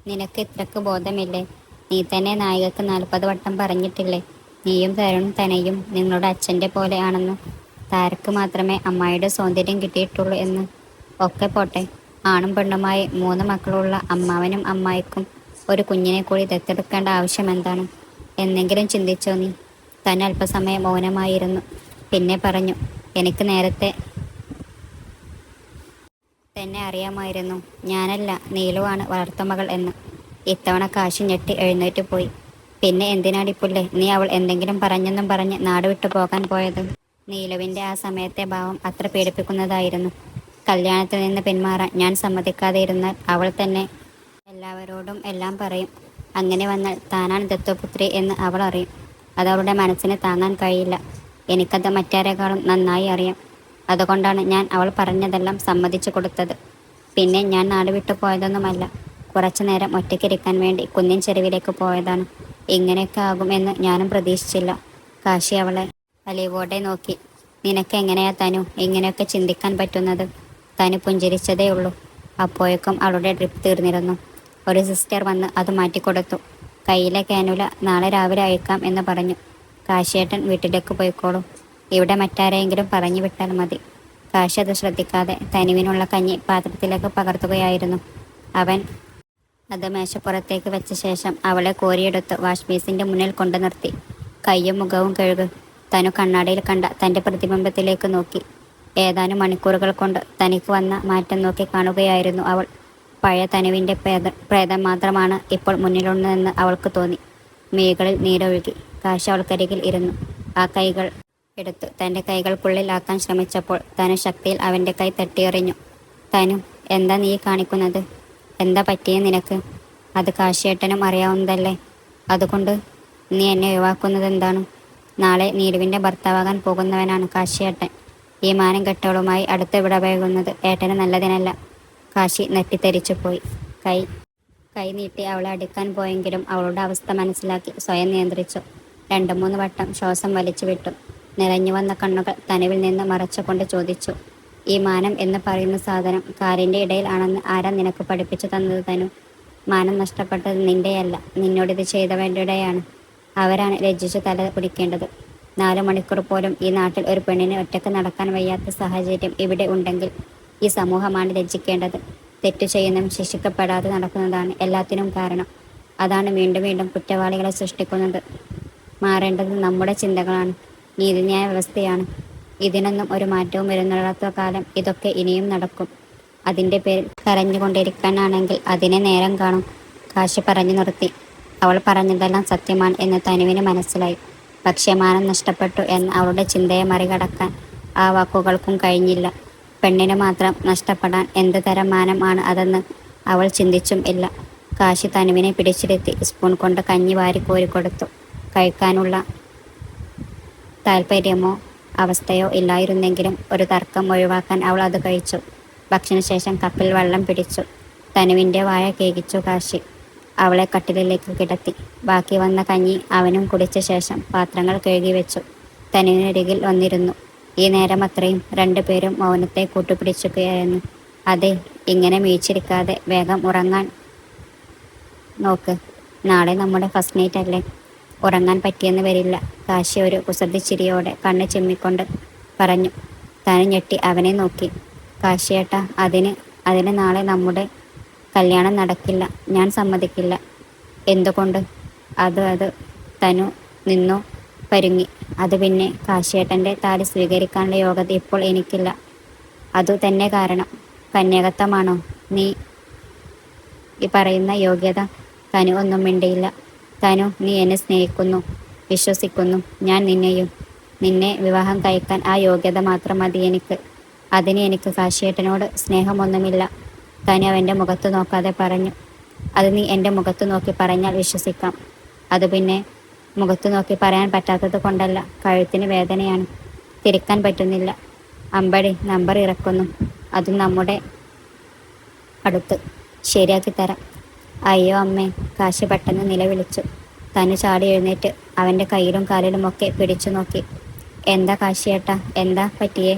നിനക്ക് ഇത്രക്ക് ബോധമില്ലേ? നീ തന്നെ നായികക്ക് 40 വട്ടം പറഞ്ഞിട്ടില്ലേ നീയും തരുണും തനയും നിങ്ങളുടെ അച്ഛൻ്റെ പോലെ ആണെന്ന്. താരക്ക് മാത്രമേ അമ്മായിയുടെ സൗന്ദര്യം കിട്ടിയിട്ടുള്ളൂ എന്ന്. ഒക്കെ പോട്ടെ, ആണും പെണ്ണുമായി 3 മക്കളുള്ള അമ്മാവനും അമ്മായിക്കും ഒരു കുഞ്ഞിനെ കൂടി ദത്തെടുക്കേണ്ട ആവശ്യം എന്താണ്? എന്നെങ്കിലും ചിന്തിച്ചോ നീ? തന്നെ അല്പസമയം മൗനമായിരുന്നു. പിന്നെ പറഞ്ഞു, എനിക്ക് നേരത്തെ തന്നെ അറിയാമായിരുന്നു. ഞാനല്ല, നീലുവാണ് വളർത്തുമകൾ എന്ന്. ഇത്തവണ കാശി ഞെട്ടി എഴുന്നേറ്റ് പോയി. പിന്നെ എന്തിനാടിപ്പുല്ലേ നീ അവൾ എന്തെങ്കിലും പറഞ്ഞെന്നും പറഞ്ഞ് നാട് വിട്ടു പോകാൻ പോയത്? നീലുവിൻ്റെ ആ സമയത്തെ ഭാവം അത്ര പേടിപ്പിക്കുന്നതായിരുന്നു. കല്യാണത്തിൽ നിന്ന് പിന്മാറാൻ ഞാൻ സമ്മതിക്കാതെ ഇരുന്നാൽ അവൾ തന്നെ എല്ലാവരോടും എല്ലാം പറയും. അങ്ങനെ വന്നാൽ താനാണ് ദത്തുപുത്രി എന്ന് അവൾ അറിയും. അതവളുടെ മനസ്സിന് താങ്ങാൻ കഴിയില്ല. എനിക്കത് മറ്റാരെക്കാളും നന്നായി അറിയാം. അതുകൊണ്ടാണ് ഞാൻ അവൾ പറഞ്ഞതെല്ലാം സമ്മതിച്ചു കൊടുത്തത്. പിന്നെ ഞാൻ നാട് വിട്ടു പോയതൊന്നുമല്ല. കുറച്ചു നേരം ഒറ്റയ്ക്കിരിക്കാൻ വേണ്ടി കുന്നിൻ ചെരുവിലേക്ക് പോയതാണ്. ഇങ്ങനെയൊക്കെ ആകുമെന്ന് ഞാനും പ്രതീക്ഷിച്ചില്ല. കാശി അവളെ അലിവോടെ നോക്കി. നിനക്ക് എങ്ങനെയാ തനു ഇങ്ങനെയൊക്കെ ചിന്തിക്കാൻ പറ്റുന്നത്? തനു പുഞ്ചിരിച്ചതേ ഉള്ളൂ. അപ്പോഴേക്കും അവളുടെ ഡ്രിപ്പ് തീർന്നിരുന്നു. ഒരു സിസ്റ്റർ വന്ന് അത് മാറ്റിക്കൊടുത്തു. കയ്യിലെ കാനുല നാളെ രാവിലെ അയക്കാം എന്ന് പറഞ്ഞു. കാശിയേട്ടൻ വീട്ടിലേക്ക് പോയിക്കോളൂ. ഇവിടെ മറ്റാരെയെങ്കിലും പറഞ്ഞു വിട്ടാൽ മതി. കാശി അത് ശ്രദ്ധിക്കാതെ തനുവിനുള്ള കഞ്ഞി പാത്രത്തിലേക്ക് പകർത്തുകയായിരുന്നു. അവൻ അത് മേശപ്പുറത്തേക്ക് വെച്ച ശേഷം അവളെ കോരിയെടുത്ത് വാഷ് ബേസിൻ്റെ മുന്നിൽ കൊണ്ടു നിർത്തി. കയ്യും മുഖവും കഴുകു. തനു കണ്ണാടിയിൽ കണ്ട തൻ്റെ പ്രതിബിംബത്തിലേക്ക് നോക്കി. ഏതാനും മണിക്കൂറുകൾ കൊണ്ട് തനിക്ക് വന്ന മാറ്റം നോക്കി കാണുകയായിരുന്നു അവൾ. പഴയ തനുവിൻ്റെ പ്രേതം മാത്രമാണ് ഇപ്പോൾ മുന്നിലുള്ളതെന്ന് അവൾക്ക് തോന്നി. മിഴികളിൽ നീരൊഴുകി. കാശി അവൾക്കരികിൽ ഇരുന്നു. ആ കൈകൾ എടുത്തു തൻ്റെ കൈകൾക്കുള്ളിൽ ആക്കാൻ ശ്രമിച്ചപ്പോൾ തനു ശക്തിയിൽ അവൻ്റെ കൈ തട്ടിയെറിഞ്ഞു. തനു, എന്താ നീ കാണിക്കുന്നത്? എന്താ പറ്റിയ നിനക്ക്? അത് കാശിയേട്ടനും അറിയാവുന്നതല്ലേ. അതുകൊണ്ട് നീ എന്നെ ഒഴിവാക്കുന്നത് എന്താണ്? നാളെ നീലുവിൻ്റെ ഭർത്താവാകാൻ പോകുന്നവനാണ് കാശിയേട്ടൻ. ഈ മാനം കെട്ടവളുമായി അടുത്ത് വിടപഴകുന്നത് ഏട്ടന് നല്ലതിനല്ല. കാശി നെറ്റിത്തെറിച്ചു പോയി. കൈ നീട്ടി അവളെ അടിക്കാൻ പോയെങ്കിലും അവളുടെ അവസ്ഥ മനസ്സിലാക്കി സ്വയം നിയന്ത്രിച്ചു. 2-3 വട്ടം ശ്വാസം വലിച്ചു വിട്ടു. നിറഞ്ഞു വന്ന കണ്ണുകൾ തനുവിൽ നിന്ന് മറച്ചുകൊണ്ട് ചോദിച്ചു, ഈ മാനം എന്ന് പറയുന്ന സാധനം കാലിൻ്റെ ഇടയിൽ ആണെന്ന് ആരാ നിനക്ക് പഠിപ്പിച്ചു തന്നത് തനു? മാനം നഷ്ടപ്പെട്ടത് നിൻ്റെയല്ല, നിന്നോടിത് ചെയ്തവരുടെയാണ്. അവരാണ് ലജ്ജിച്ചു തല കുടിക്കേണ്ടത്. 4 മണിക്കൂർ പോലും ഈ നാട്ടിൽ ഒരു പെണ്ണിന് ഒറ്റക്ക് നടക്കാൻ വയ്യാത്ത സാഹചര്യം ഇവിടെ ഉണ്ടെങ്കിൽ ഈ സമൂഹമാണ് ലജ്ജിക്കേണ്ടത്. തെറ്റു ചെയ്യുന്നതും ശിക്ഷിക്കപ്പെടാതെ നടക്കുന്നതാണ് എല്ലാത്തിനും കാരണം. അതാണ് വീണ്ടും വീണ്ടും കുറ്റവാളികളെ സൃഷ്ടിക്കുന്നത്. മാറേണ്ടത് നമ്മുടെ ചിന്തകളാണ്, നീതിന്യായ വ്യവസ്ഥയാണ്. ഇതിനൊന്നും ഒരു മാറ്റവും വരുന്നില്ലാത്ത കാലം ഇതൊക്കെ ഇനിയും നടക്കും. അതിൻ്റെ പേരിൽ കരഞ്ഞുകൊണ്ടിരിക്കാനാണെങ്കിൽ അതിനെ നേരം കാണും. കാശി പറഞ്ഞു നിർത്തി. അവൾ പറഞ്ഞതെല്ലാം സത്യമാണ് എന്ന് തനുവിന് മനസ്സിലായി. പക്ഷേ മാനം നഷ്ടപ്പെട്ടു എന്ന അവളുടെ ചിന്തയെ മറികടക്കാൻ ആ വാക്കുകൾക്കും കഴിഞ്ഞില്ല. പെണ്ണിന് മാത്രം നഷ്ടപ്പെടാൻ എന്ത് തരം മാനം ആണ് അതെന്ന് അവൾ ചിന്തിച്ചും ഇല്ല. കാശി തനുവിനെ പിടിച്ചിരുത്തി സ്പൂൺ കൊണ്ട് കഞ്ഞി വാരി കോരിക്കൊടുത്തു. കഴിക്കാനുള്ള താല്പര്യമോ അവസ്ഥയോ ഇല്ലായിരുന്നെങ്കിലും ഒരു തർക്കം ഒഴിവാക്കാൻ അവൾ അത് കഴിച്ചു. ഭക്ഷണശേഷം കപ്പിൽ വെള്ളം പിടിച്ചു. തനുവിൻ്റെ വായ കേകിച്ചു കാശി. അവളെ കട്ടിലിലേക്ക് കിടത്തി. ബാക്കി വന്ന കഞ്ഞി അവനും കുടിച്ച ശേഷം പാത്രങ്ങൾ കഴുകി വെച്ചു. തനുവിനരികിൽ വന്നിരുന്നു. ഈ നേരം അത്രയും 2 പേരും മൗനത്തെ കൂട്ടുപിടിച്ചുകയായിരുന്നു. അതെ, ഇങ്ങനെ വീഴ്ചിരിക്കാതെ വേഗം ഉറങ്ങാൻ നോക്ക്. നാളെ നമ്മുടെ ഫസ്റ്റ് നൈറ്റ് അല്ലേ. ഉറങ്ങാൻ പറ്റിയെന്ന് വരില്ല. കാശി ഒരു കുസൃതിച്ചിരിയോടെ കണ്ണ് ചിമ്മിക്കൊണ്ട് പറഞ്ഞു. തനു ഞെട്ടി അവനെ നോക്കി. കാശിയേട്ടാ, അതിന് നാളെ നമ്മുടെ കല്യാണം നടക്കില്ല. ഞാൻ സമ്മതിക്കില്ല. എന്തുകൊണ്ട്? അത് തനു നിന്നു പരുങ്ങി. അത് പിന്നെ കാശിയേട്ടൻ്റെ താലി സ്വീകരിക്കാനുള്ള യോഗ്യത ഇപ്പോൾ എനിക്കില്ല. അതു തന്നെ കാരണം. കന്യാകത്വമാണോ നീ ഈ പറയുന്ന യോഗ്യത? തനു ഒന്നും മിണ്ടിയില്ല. തനു, നീ എന്നെ സ്നേഹിക്കുന്നു, വിശ്വസിക്കുന്നു. ഞാൻ നിന്നെ വിവാഹം കഴിക്കാൻ ആ യോഗ്യത മാത്രം മതി എനിക്ക്. അതിന് എനിക്ക് കാശിയേട്ടനോട് സ്നേഹമൊന്നുമില്ല. തനു അവൻ്റെ മുഖത്ത് നോക്കാതെ പറഞ്ഞു. അത് നീ എൻ്റെ മുഖത്ത് നോക്കി പറഞ്ഞാൽ വിശ്വസിക്കാം. അത് പിന്നെ മുഖത്ത് നോക്കി പറയാൻ പറ്റാത്തത് കൊണ്ടല്ല, കഴുത്തിന് വേദനയാണ്, തിരിക്കാൻ പറ്റുന്നില്ല. അമ്പടി, നമ്പർ ഇറക്കുന്നു. അതും നമ്മുടെ അടുത്ത്. ശരിയാക്കി തരാം. അയ്യോ അമ്മേ, കാശി പെട്ടെന്ന് നിലവിളിച്ചു. തനു ചാടി എഴുന്നേറ്റ് അവൻ്റെ കയ്യിലും കാലിലുമൊക്കെ പിടിച്ചു നോക്കി. എന്താ കാശിയേട്ടാ, എന്താ പറ്റിയേ?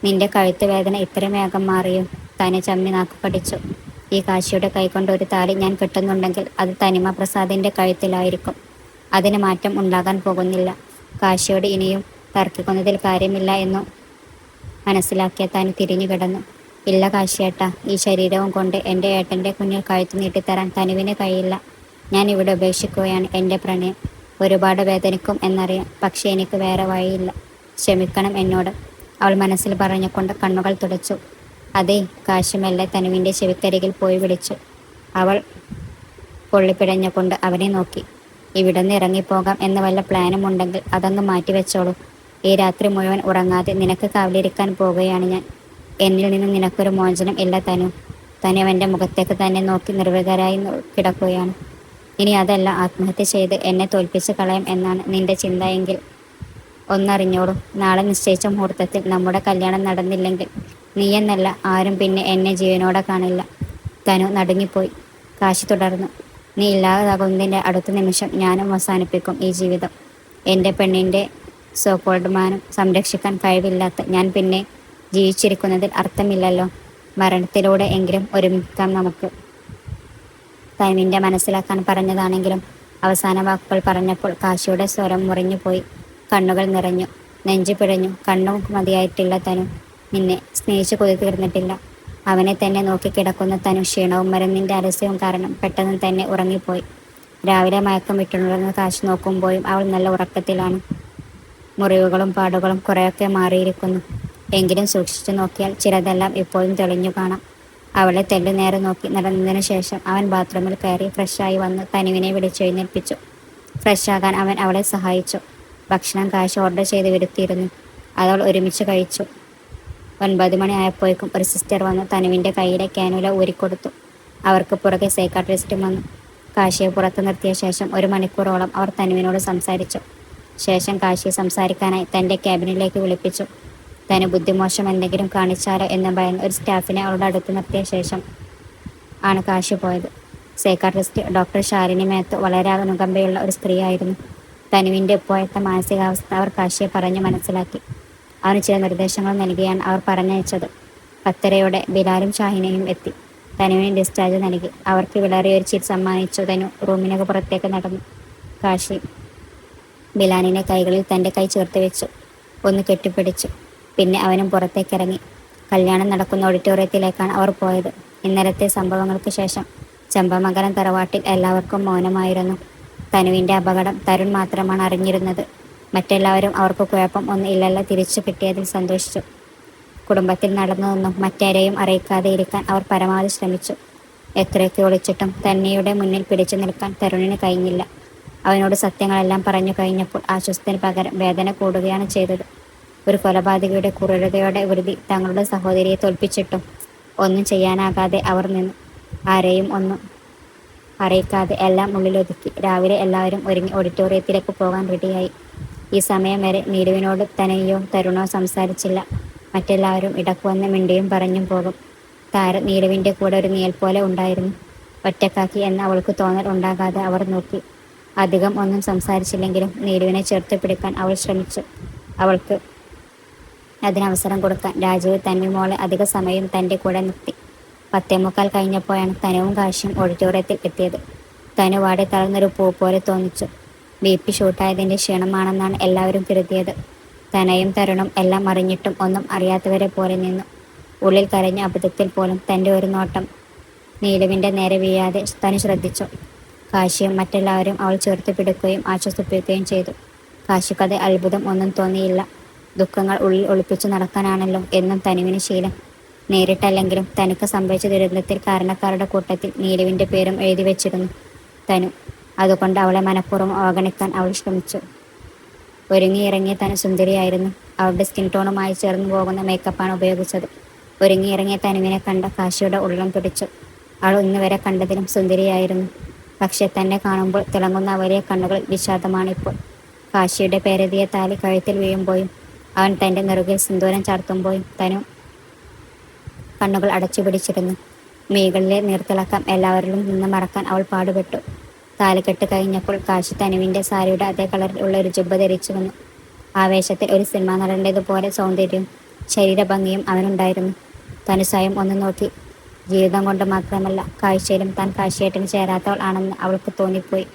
നിന്റെ കഴുത്ത് വേദന ഇത്രയും വേഗം മാറിയോ? തനു ചമ്മി നാക്കു കടിച്ചു. ഈ കാശിയുടെ കൈകൊണ്ട് ഒരു താലി ഞാൻ കെട്ടുന്നുണ്ടെങ്കിൽ അത് തനിമ പ്രസാദിന്റെ കഴുത്തിലായിരിക്കും. അതിന് മാറ്റം ഉണ്ടാകാൻ പോകുന്നില്ല. കാശിയോട് ഇനിയും തർക്കിക്കുന്നതിൽ കാര്യമില്ല എന്നു മനസ്സിലാക്കിയ തനു തിരിഞ്ഞു കിടന്നു. ഇല്ല കാശിയേട്ടാ, ഈ ശരീരവും കൊണ്ട് എൻ്റെ ഏട്ടൻ്റെ കുഞ്ഞിൽ കഴുത്ത് നീട്ടിത്തരാൻ തനുവിന് കഴിയില്ല. ഞാൻ ഇവിടെ ഉപേക്ഷിക്കുകയാണ് എൻ്റെ പ്രണയം. ഒരുപാട് വേദനിക്കും എന്നറിയാം, പക്ഷേ എനിക്ക് വേറെ വഴിയില്ല. ക്ഷമിക്കണം എന്നോട്, അവൾ മനസ്സിൽ പറഞ്ഞുകൊണ്ട് കണ്ണുകൾ തുടച്ചു. അതേ, കാശി മെല്ലെ തനുവിൻ്റെ ചെവിക്കരികിൽ പോയി വിളിച്ചു. അവൾ പൊള്ളിപ്പിടഞ്ഞുകൊണ്ട് അവനെ നോക്കി. ഇവിടുന്ന് ഇറങ്ങിപ്പോകാം എന്ന് വല്ല പ്ലാനും ഉണ്ടെങ്കിൽ അതങ്ങ് മാറ്റിവെച്ചോളൂ. ഈ രാത്രി മുഴുവൻ ഉറങ്ങാതെ നിനക്ക് കാവലിരിക്കാൻ പോകുകയാണ് ഞാൻ. എന്നിൽ നിന്ന് നിനക്കൊരു മോചനം ഇല്ല തനു. തനു അവൻ്റെ മുഖത്തേക്ക് തന്നെ നോക്കി നിർവികാരായി കിടക്കുകയാണ്. ഇനി അതല്ല, ആത്മഹത്യ ചെയ്ത് എന്നെ തോൽപ്പിച്ച് കളയാം എന്നാണ് നിന്റെ ചിന്ത എങ്കിൽ ഒന്നറിഞ്ഞോളൂ. നാളെ നിശ്ചയിച്ച മുഹൂർത്തത്തിൽ നമ്മുടെ കല്യാണം നടന്നില്ലെങ്കിൽ നീയെന്നല്ല ആരും പിന്നെ എന്നെ ജീവനോടെ കാണില്ല. തനു നടുങ്ങിപ്പോയി. കാശി തുടർന്നു. നീ ഇല്ലാതാകുന്നതിൻ്റെ അടുത്ത നിമിഷം ഞാനും അവസാനിപ്പിക്കും ഈ ജീവിതം. എൻ്റെ പെണ്ണിൻ്റെ സോക്കോൾഡ് സംരക്ഷിക്കാൻ കഴിവില്ലാത്ത ഞാൻ പിന്നെ ജീവിച്ചിരിക്കുന്നതിൽ അർത്ഥമില്ലല്ലോ. മരണത്തിലൂടെ എങ്കിലും ഒരുമിക്കാം നമുക്ക്. തനുവിൻ്റെ മനസ്സിലാക്കാൻ പറഞ്ഞതാണെങ്കിലും അവസാന വാക്കുകൾ പറഞ്ഞപ്പോൾ കാശിയുടെ സ്വരം മുറിഞ്ഞുപോയി. കണ്ണുകൾ നിറഞ്ഞു, നെഞ്ചു പിഴഞ്ഞു. കണ്ണു മതിയായിട്ടില്ല തനു, നിന്നെ സ്നേഹിച്ചു കൊതി തീർന്നിട്ടില്ല. അവനെ തന്നെ നോക്കിക്കിടക്കുന്ന തനു ക്ഷീണവും മരുന്നിൻ്റെ അലസ്യവും കാരണം പെട്ടെന്ന് തന്നെ ഉറങ്ങിപ്പോയി. രാവിലെ മയക്കം വിട്ടുണർന്ന് കാശി നോക്കുമ്പോഴും അവൾ നല്ല ഉറക്കത്തിലാണ്. മുറിവുകളും പാടുകളും കുറേയൊക്കെ മാറിയിരിക്കുന്നു. എങ്കിലും സൂക്ഷിച്ചു നോക്കിയാൽ ചിലതെല്ലാം ഇപ്പോഴും തെളിഞ്ഞു കാണാം. അവളെ തെല്ലു നേരെ നോക്കി നടന്നതിന് ശേഷം അവൻ ബാത്റൂമിൽ കയറി ഫ്രഷായി വന്ന് തനുവിനെ വിളിച്ചെഴുന്നേൽപ്പിച്ചു. ഫ്രഷാകാൻ അവൻ അവളെ സഹായിച്ചു. ഭക്ഷണം കാശ് ഓർഡർ ചെയ്ത് വരുത്തിയിരുന്നു. അതവൾ ഒരുമിച്ച് കഴിച്ചു. 9 മണി ആയപ്പോഴേക്കും ഒരു സിസ്റ്റർ വന്ന് തനുവിൻ്റെ കയ്യിലെ കാനുല ഊരിക്കൊടുത്തു. അവർക്ക് പുറകെ സൈക്കാട്രിസ്റ്റും വന്നു. കാശിയെ പുറത്തു നിർത്തിയ ശേഷം 1 മണിക്കൂറോളം അവർ തനുവിനോട് സംസാരിച്ചു. ശേഷം കാശിയെ സംസാരിക്കാനായി തൻ്റെ ക്യാബിനിലേക്ക് വിളിപ്പിച്ചു. തനു ബുദ്ധിമോശം എന്തെങ്കിലും കാണിച്ചാലോ എന്ന് ഭയന്ന് ഒരു സ്റ്റാഫിനെ അവളുടെ അടുത്ത് നിർത്തിയ ശേഷം ആണ് കാശി പോയത്. സൈക്കാട്രിസ്റ്റ് ഡോക്ടർ ശാലിനി മേത്ത് വളരെ അനുകമ്പയുള്ള ഒരു സ്ത്രീയായിരുന്നു. തനുവിൻ്റെ ഇപ്പോഴത്തെ മാനസികാവസ്ഥ അവർ കാശിയെ പറഞ്ഞു മനസ്സിലാക്കി. അവന് ചില നിർദ്ദേശങ്ങൾ നൽകിയാണ് അവർ പറഞ്ഞയച്ചത്. 10:30 ബിലാലും ഷാഹിനയും എത്തി. തനുവിന് ഡിസ്ചാർജ് നൽകി. അവർക്ക് വിളറിയൊരു ചിറ്റ് സമ്മാനിച്ചു. തനു റൂമിനൊക്കെ പുറത്തേക്ക് നടന്നു. കാശി ബിലാലിനെ കൈകളിൽ തൻ്റെ കൈ ചേർത്ത് വെച്ചു. ഒന്ന് കെട്ടിപ്പിടിച്ചു. പിന്നെ അവനും പുറത്തേക്കിറങ്ങി. കല്യാണം നടക്കുന്ന ഓഡിറ്റോറിയത്തിലേക്കാണ് അവർ പോയത്. ഇന്നലത്തെ സംഭവങ്ങൾക്ക് ശേഷം ചമ്പമംഗലം തറവാട്ടിൽ എല്ലാവർക്കും മൗനമായിരുന്നു. തനുവിൻ്റെ അപകടം തരുൺ മാത്രമാണ് അറിഞ്ഞിരുന്നത്. മറ്റെല്ലാവരും അവർക്ക് കുഴപ്പം ഒന്നും ഇല്ലല്ല തിരിച്ചു കിട്ടിയതിൽ സന്തോഷിച്ചു. കുടുംബത്തിൽ നടന്നതൊന്നും മറ്റാരെയും അറിയിക്കാതെ ഇരിക്കാൻ അവർ പരമാവധി ശ്രമിച്ചു. എത്രയൊക്കെ ഒളിച്ചിട്ടും തന്നെയുടെ മുന്നിൽ പിടിച്ചു നിൽക്കാൻ തരുണിന് കഴിഞ്ഞില്ല. അവനോട് സത്യങ്ങളെല്ലാം പറഞ്ഞു കഴിഞ്ഞപ്പോൾ ആശ്വാസത്തിന് പകരം വേദന കൂടുകയാണ് ചെയ്തത്. ഒരു കൊലപാതകയുടെ ക്രൂരതയോടെ വൃതി തങ്ങളുടെ സഹോദരിയെ തോൽപ്പിച്ചിട്ടും ഒന്നും ചെയ്യാനാകാതെ അവർ നിന്നു. ആരെയും ഒന്നും അറിയിക്കാതെ എല്ലാം ഉള്ളിലൊതുക്കി രാവിലെ എല്ലാവരും ഒരുങ്ങി ഓഡിറ്റോറിയത്തിലേക്ക് പോകാൻ റെഡിയായി. ഈ സമയം വരെ നീലുവിനോട് തനയോ തരുണോ സംസാരിച്ചില്ല. മറ്റെല്ലാവരും ഇടക്ക് വന്ന് മിണ്ടിയും പറഞ്ഞും പോകും. താര നീലുവിൻ്റെ കൂടെ ഒരു നിഴൽ പോലെ ഉണ്ടായിരുന്നു. ഒറ്റക്കാക്കി എന്ന് അവൾക്ക് തോന്നൽ ഉണ്ടാകാതെ അവർ നോക്കി. അധികം ഒന്നും സംസാരിച്ചില്ലെങ്കിലും നീലുവിനെ ചേർത്ത് പിടിക്കാൻ അവൾ ശ്രമിച്ചു. അവൾക്ക് അതിനവസരം കൊടുക്കാൻ രാജീവ് തന്മോളെ അധിക സമയം തൻ്റെ കൂടെ നിർത്തി. 10:45 കഴിഞ്ഞപ്പോഴാണ് തനുവും കാശിയും ഓഡിറ്റോറിയത്തിൽ എത്തിയത്. തനു വാടി തളർന്നൊരു പൂ പോലെ തോന്നിച്ചു. BP ഷൂട്ടായതിൻ്റെ ക്ഷീണമാണെന്നാണ് എല്ലാവരും കരുതിയത്. തനയും തരുണും എല്ലാം അറിഞ്ഞിട്ടും ഒന്നും അറിയാത്തവരെ പോലെ നിന്നു. ഉള്ളിൽ കരഞ്ഞ അബദ്ധത്തിൽ പോലും തൻ്റെ ഒരു നോട്ടം നീലുവിൻ്റെ നേരെ വീഴാതെ തനു ശ്രദ്ധിച്ചു. കാശിയും മറ്റെല്ലാവരും അവൾ ചേർത്ത് പിടിക്കുകയും ആശ്വസിപ്പിക്കുകയും ചെയ്തു. കാശിക്കത് അത്ഭുതം ഒന്നും തോന്നിയില്ല. ദുഃഖങ്ങൾ ഉള്ളിൽ ഒളിപ്പിച്ചു നടക്കാനാണല്ലോ എന്നും തനുവിന് ശീലം. നേരിട്ടല്ലെങ്കിലും തനിക്ക് സംഭവിച്ച ദുരന്തത്തിൽ കാരണക്കാരുടെ കൂട്ടത്തിൽ നീലുവിൻ്റെ പേരും എഴുതി വെച്ചിരുന്നു തനു. അതുകൊണ്ട് അവളെ മനഃപൂർവ്വം അവഗണിക്കാൻ അവൾ ശ്രമിച്ചു. ഒരുങ്ങിയിറങ്ങിയ തനു സുന്ദരിയായിരുന്നു. അവളുടെ സ്കിൻ ടോണുമായി ചേർന്ന് പോകുന്ന മേക്കപ്പാണ് ഉപയോഗിച്ചത്. ഒരുങ്ങിയിറങ്ങിയ തനുവിനെ കണ്ട കാശിയുടെ ഉള്ളം തുടിച്ചു. അവൾ ഇന്നുവരെ കണ്ടതിലും സുന്ദരിയായിരുന്നു. പക്ഷെ തന്നെ കാണുമ്പോൾ തിളങ്ങുന്ന വലിയ കണ്ണുകൾ വിഷാദമാണിപ്പോൾ. കാശിയുടെ പേരെതിയ താലി കഴുത്തിൽ വീഴുമ്പോഴും അവൻ തൻ്റെ നെറുകിൽ സിന്ദൂരം ചാർത്തുമ്പോഴും തനു കണ്ണുകൾ അടച്ചു പിടിച്ചിരുന്നു. മീകളിലെ നീർത്തിളക്കം എല്ലാവരിലും നിന്ന് മറക്കാൻ അവൾ പാടുപെട്ടു. താലിക്കെട്ട് കഴിഞ്ഞപ്പോൾ കാശി തനുവിൻ്റെ സാരിയുടെ അതേ കളറിൽ ഉള്ള ഒരു ജുബ്ബ ധരിച്ചു വന്നു. ആവേശത്തിൽ ഒരു സിനിമാ നടൻ്റേതുപോലെ സൗന്ദര്യവും ശരീരഭംഗിയും അവനുണ്ടായിരുന്നു. തനു സ്വയം ഒന്ന് നോക്കി. ജീവിതം കൊണ്ട് മാത്രമല്ല കാഴ്ചയിലും താൻ കാശിയേട്ടന് ചേരാത്തവൾ ആണെന്ന് അവൾക്ക് തോന്നിപ്പോയി.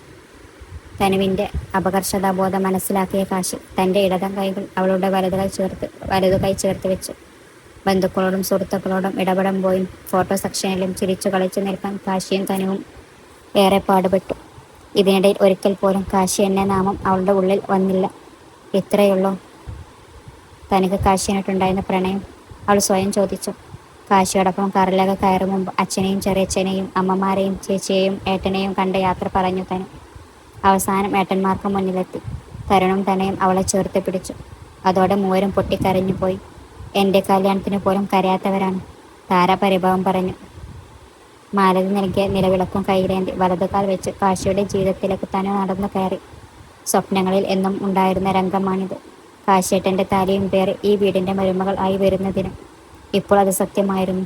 തനുവിൻ്റെ അപകർഷതാബോധം മനസ്സിലാക്കിയ കാശി തൻ്റെ ഇടതം കൈകൾ അവളുടെ വലതുകൈ ചേർത്ത് വെച്ചു. ബന്ധുക്കളോടും സുഹൃത്തുക്കളോടും ഇടപെടുമ്പോഴും ഫോട്ടോ സെക്ഷനിലും ചിരിച്ചു കളിച്ചു നിൽക്കാൻ കാശിയും തനുവും ഏറെ പാടുപെട്ടു. ഇതിനിടയിൽ ഒരിക്കൽ പോലും കാശി എന്ന നാമം അവളുടെ ഉള്ളിൽ വന്നില്ല. ഇത്രയുള്ളോ തനിക്ക് കാശിയായിട്ടുണ്ടായിരുന്ന പ്രണയം? അവൾ സ്വയം ചോദിച്ചു. കാശിയോടൊപ്പം കാറിലേക്ക് കയറും മുമ്പ് അച്ഛനെയും ചെറിയച്ഛനെയും അമ്മമാരെയും ചേച്ചിയെയും ഏട്ടനെയും കണ്ട് യാത്ര പറഞ്ഞു തനു. അവസാനം ഏട്ടന്മാർക്ക് മുന്നിലെത്തി. തരുണും തനയും അവളെ ചേർത്ത് പിടിച്ചു. അതോടെ മൂവരും പൊട്ടിക്കരഞ്ഞു പോയി. എൻ്റെ കല്യാണത്തിന് പോലും കരയാത്തവരാണ്, താര പരിഭവം പറഞ്ഞു. മാലതി നൽകിയ നിലവിളക്കും കയ്യിലേന്തി വലതുകാൽ വെച്ച് കാശിയുടെ ജീവിതത്തിലേക്ക് തനു നടന്നു കയറി. സ്വപ്നങ്ങളിൽ എന്നും ഉണ്ടായിരുന്ന രംഗമാണിത്. കാശിയേട്ടൻ്റെ താലിയും പേറി ഈ വീടിൻ്റെ മരുമകൾ ആയി വരുന്നതിന് ഇപ്പോൾ അത് സത്യമായിരുന്നു.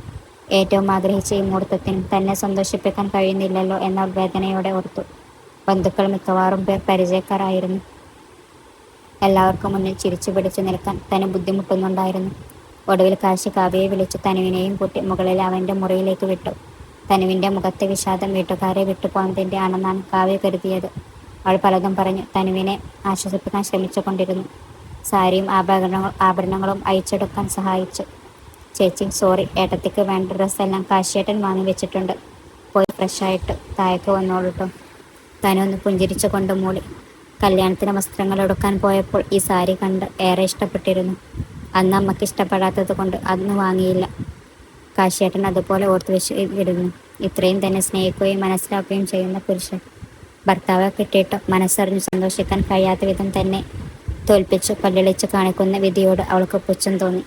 ഏറ്റവും ആഗ്രഹിച്ച ഈ മുഹൂർത്തത്തിനും തന്നെ സന്തോഷിപ്പിക്കാൻ കഴിയുന്നില്ലല്ലോ എന്ന വേദനയോടെ ഓർത്തു. ബന്ധുക്കൾ മിക്കവാറും പേർ പരിചയക്കാരായിരുന്നു. എല്ലാവർക്കും മുന്നിൽ ചിരിച്ചു പിടിച്ചു നിൽക്കാൻ തനു ബുദ്ധിമുട്ടുന്നുണ്ടായിരുന്നു. ഒടുവിൽ കാശി കാവ്യയെ വിളിച്ചു തനുവിനെയും കൂട്ടി മുകളിൽ അവൻ്റെ മുറിയിലേക്ക് വിട്ടു. തനുവിൻ്റെ മുഖത്തെ വിഷാദം വീട്ടുകാരെ വിട്ടുപോകുന്നതിൻ്റെ ആണെന്നാണ് കാവ്യ കരുതിയത്. അവൾ പലതും പറഞ്ഞു തനുവിനെ ആശ്വസിപ്പിക്കാൻ ശ്രമിച്ചുകൊണ്ടിരുന്നു. സാരിയും ആഭരണങ്ങളും അയച്ചെടുക്കാൻ സഹായിച്ചു. ചേച്ചി സോറി, ഏട്ടത്തിക്ക് വേണ്ട ഡ്രസ്സെല്ലാം കാശിയേട്ടൻ വാങ്ങി വെച്ചിട്ടുണ്ട്, പോയി ഫ്രഷായിട്ട് താഴേക്ക് വന്നോളൂട്ടോ. തനു ഒന്ന് പുഞ്ചിരിച്ചു കൊണ്ട് മൂളി. കല്യാണത്തിന് വസ്ത്രങ്ങൾ എടുക്കാൻ പോയപ്പോൾ ഈ സാരി കണ്ട് ഏറെ ഇഷ്ടപ്പെട്ടിരുന്നു. അന്ന് അമ്മയ്ക്ക് ഇഷ്ടപ്പെടാത്തത് കൊണ്ട് അന്ന് വാങ്ങിയില്ല. കാശിയേട്ടൻ അതുപോലെ ഓർത്തു വെച്ചിരുന്നു. ഇത്രയും തന്നെ സ്നേഹിക്കുകയും മനസ്സിലാക്കുകയും ചെയ്യുന്ന പുരുഷൻ ഭർത്താവ് കിട്ടിയിട്ട് മനസ്സറിഞ്ഞ് സന്തോഷിക്കാൻ കഴിയാത്ത വിധം തന്നെ തോൽപ്പിച്ചു പല്ലിളിച്ച് കാണിക്കുന്ന വിധിയോട് അവൾക്ക് പുച്ഛം തോന്നി.